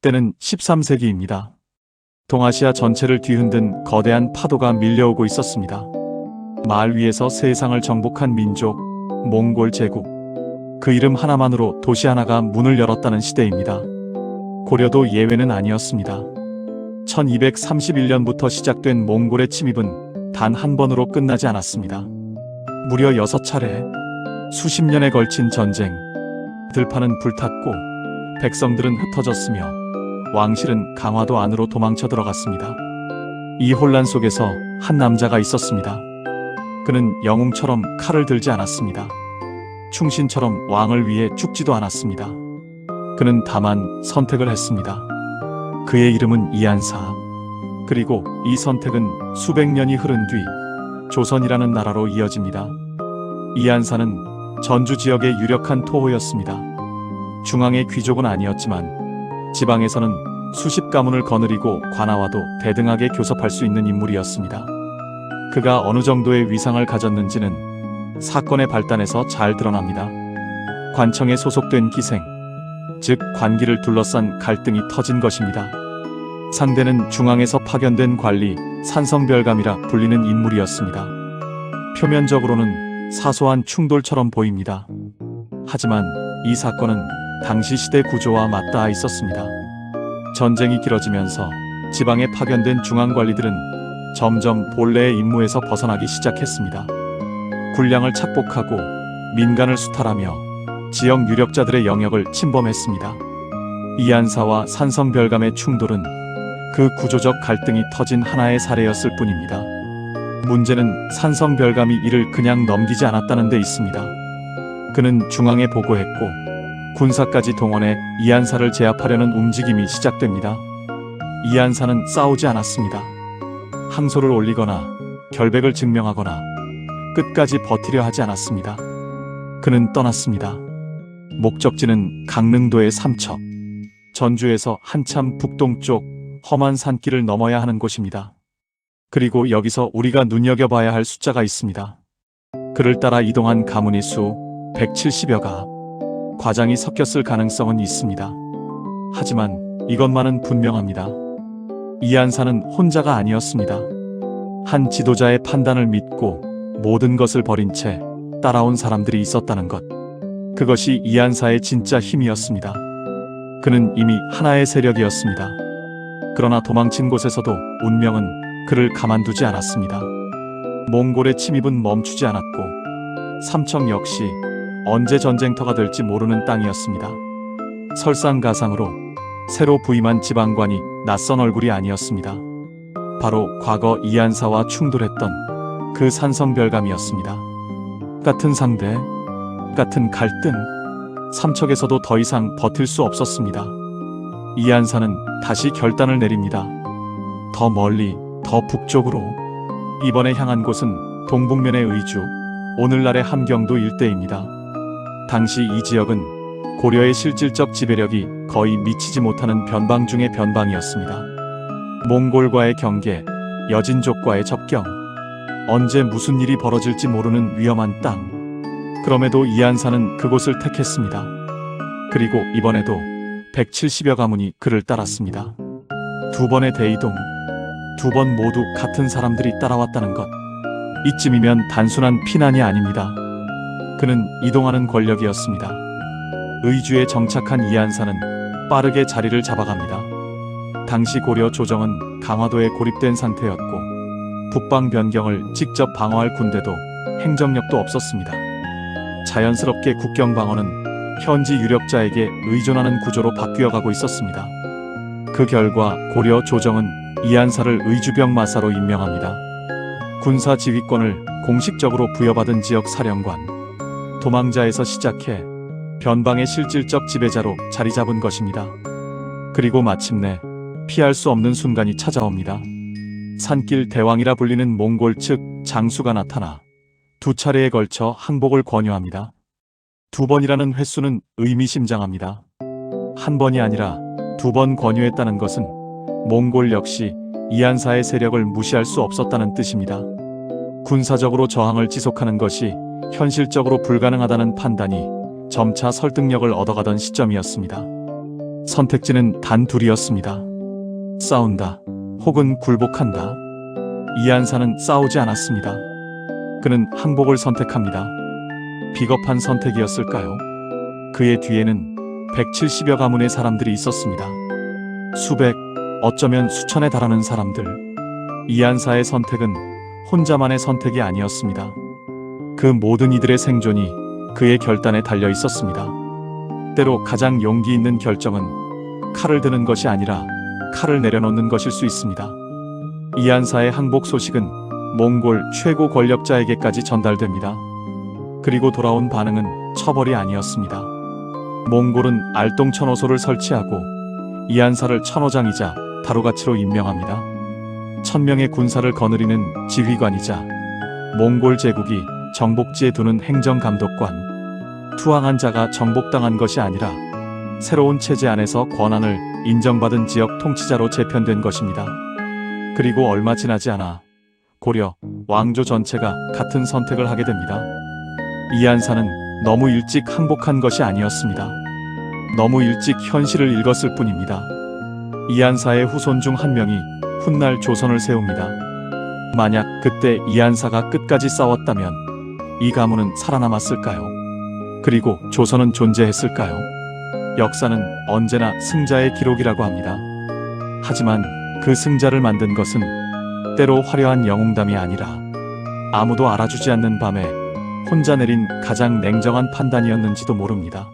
때는 13세기입니다. 동아시아 전체를 뒤흔든 거대한 파도가 밀려오고 있었습니다. 말 위에서 세상을 정복한 민족, 몽골 제국. 그 이름 하나만으로 도시 하나가 문을 열었다는 시대입니다. 고려도 예외는 아니었습니다. 1231년부터 시작된 몽골의 침입은 단 한 번으로 끝나지 않았습니다. 무려 6차례, 수십 년에 걸친 전쟁, 들판은 불탔고 백성들은 흩어졌으며 왕실은 강화도 안으로 도망쳐 들어갔습니다. 이 혼란 속에서 한 남자가 있었습니다. 그는 영웅처럼 칼을 들지 않았습니다. 충신처럼 왕을 위해 죽지도 않았습니다. 그는 다만 선택을 했습니다. 그의 이름은 이한사. 그리고 이 선택은 수백 년이 흐른 뒤 조선이라는 나라로 이어집니다. 이한사는 전주 지역의 유력한 토호였습니다. 중앙의 귀족은 아니었지만 지방에서는 수십 가문을 거느리고 관아와도 대등하게 교섭할 수 있는 인물이었습니다. 그가 어느 정도의 위상을 가졌는지는 사건의 발단에서 잘 드러납니다. 관청에 소속된 기생, 즉 관기를 둘러싼 갈등이 터진 것입니다. 상대는 중앙에서 파견된 관리 산성별감이라 불리는 인물이었습니다. 표면적으로는 사소한 충돌처럼 보입니다. 하지만 이 사건은 당시 시대 구조와 맞닿아 있었습니다. 전쟁이 길어지면서 지방에 파견된 중앙관리들은 점점 본래의 임무에서 벗어나기 시작했습니다. 군량을 착복하고 민간을 수탈하며 지역 유력자들의 영역을 침범했습니다. 이한사와 산성별감의 충돌은 그 구조적 갈등이 터진 하나의 사례였을 뿐입니다. 문제는 산성별감이 이를 그냥 넘기지 않았다는 데 있습니다. 그는 중앙에 보고했고 군사까지 동원해 이한사를 제압하려는 움직임이 시작됩니다. 이한사는 싸우지 않았습니다. 항소를 올리거나 결백을 증명하거나 끝까지 버티려 하지 않았습니다. 그는 떠났습니다. 목적지는 강릉도의 삼척, 전주에서 한참 북동쪽 험한 산길을 넘어야 하는 곳입니다. 그리고 여기서 우리가 눈여겨봐야 할 숫자가 있습니다. 그를 따라 이동한 가문의 수 170여가, 과장이 섞였을 가능성은 있습니다. 하지만 이것만은 분명합니다. 이한사는 혼자가 아니었습니다. 한 지도자의 판단을 믿고 모든 것을 버린 채 따라온 사람들이 있었다는 것. 그것이 이한사의 진짜 힘이었습니다. 그는 이미 하나의 세력이었습니다. 그러나 도망친 곳에서도 운명은 그를 가만두지 않았습니다. 몽골의 침입은 멈추지 않았고 삼척 역시 언제 전쟁터가 될지 모르는 땅이었습니다. 설상가상으로 새로 부임한 지방관이 낯선 얼굴이 아니었습니다. 바로 과거 이한사와 충돌했던 그 산성별감이었습니다. 같은 상대, 같은 갈등, 삼척에서도 더 이상 버틸 수 없었습니다. 이한사는 다시 결단을 내립니다. 더 멀리, 더 북쪽으로. 이번에 향한 곳은 동북면의 의주, 오늘날의 함경도 일대입니다. 당시 이 지역은 고려의 실질적 지배력이 거의 미치지 못하는 변방 중의 변방이었습니다. 몽골과의 경계, 여진족과의 접경, 언제 무슨 일이 벌어질지 모르는 위험한 땅. 그럼에도 이한사는 그곳을 택했습니다. 그리고 이번에도 170여 가문이 그를 따랐습니다. 두 번의 대이동, 두 번 모두 같은 사람들이 따라왔다는 것. 이쯤이면 단순한 피난이 아닙니다. 그는 이동하는 권력이었습니다. 의주에 정착한 이한사는 빠르게 자리를 잡아갑니다. 당시 고려 조정은 강화도에 고립된 상태였고 북방 변경을 직접 방어할 군대도 행정력도 없었습니다. 자연스럽게 국경 방어는 현지 유력자에게 의존하는 구조로 바뀌어가고 있었습니다. 그 결과 고려 조정은 이한사를 의주병 마사로 임명합니다. 군사 지휘권을 공식적으로 부여받은 지역 사령관, 도망자에서 시작해 변방의 실질적 지배자로 자리 잡은 것입니다. 그리고 마침내 피할 수 없는 순간이 찾아옵니다. 산길 대왕이라 불리는 몽골 측 장수가 나타나 두 차례에 걸쳐 항복을 권유합니다. 두 번이라는 횟수는 의미심장합니다. 한 번이 아니라 두 번 권유했다는 것은 몽골 역시 이한사의 세력을 무시할 수 없었다는 뜻입니다. 군사적으로 저항을 지속하는 것이 현실적으로 불가능하다는 판단이 점차 설득력을 얻어가던 시점이었습니다. 선택지는 단 둘이었습니다. 싸운다, 혹은 굴복한다. 이한사는 싸우지 않았습니다. 그는 항복을 선택합니다. 비겁한 선택이었을까요? 그의 뒤에는 170여 가문의 사람들이 있었습니다. 수백, 어쩌면 수천에 달하는 사람들. 이한사의 선택은 혼자만의 선택이 아니었습니다. 그 모든 이들의 생존이 그의 결단에 달려 있었습니다. 때로 가장 용기 있는 결정은 칼을 드는 것이 아니라 칼을 내려놓는 것일 수 있습니다. 이한사의 항복 소식은 몽골 최고 권력자에게까지 전달됩니다. 그리고 돌아온 반응은 처벌이 아니었습니다. 몽골은 알똥천호소를 설치하고 이한사를 천호장이자 다루가치로 임명합니다. 1000명의 군사를 거느리는 지휘관이자 몽골 제국이 정복지에 두는 행정감독관, 투항한 자가 정복당한 것이 아니라 새로운 체제 안에서 권한을 인정받은 지역 통치자로 재편된 것입니다. 그리고 얼마 지나지 않아 고려, 왕조 전체가 같은 선택을 하게 됩니다. 이한사는 너무 일찍 항복한 것이 아니었습니다. 너무 일찍 현실을 읽었을 뿐입니다. 이한사의 후손 중 한 명이 훗날 조선을 세웁니다. 만약 그때 이한사가 끝까지 싸웠다면 이 가문은 살아남았을까요? 그리고 조선은 존재했을까요? 역사는 언제나 승자의 기록이라고 합니다. 하지만 그 승자를 만든 것은 때로 화려한 영웅담이 아니라 아무도 알아주지 않는 밤에 혼자 내린 가장 냉정한 판단이었는지도 모릅니다.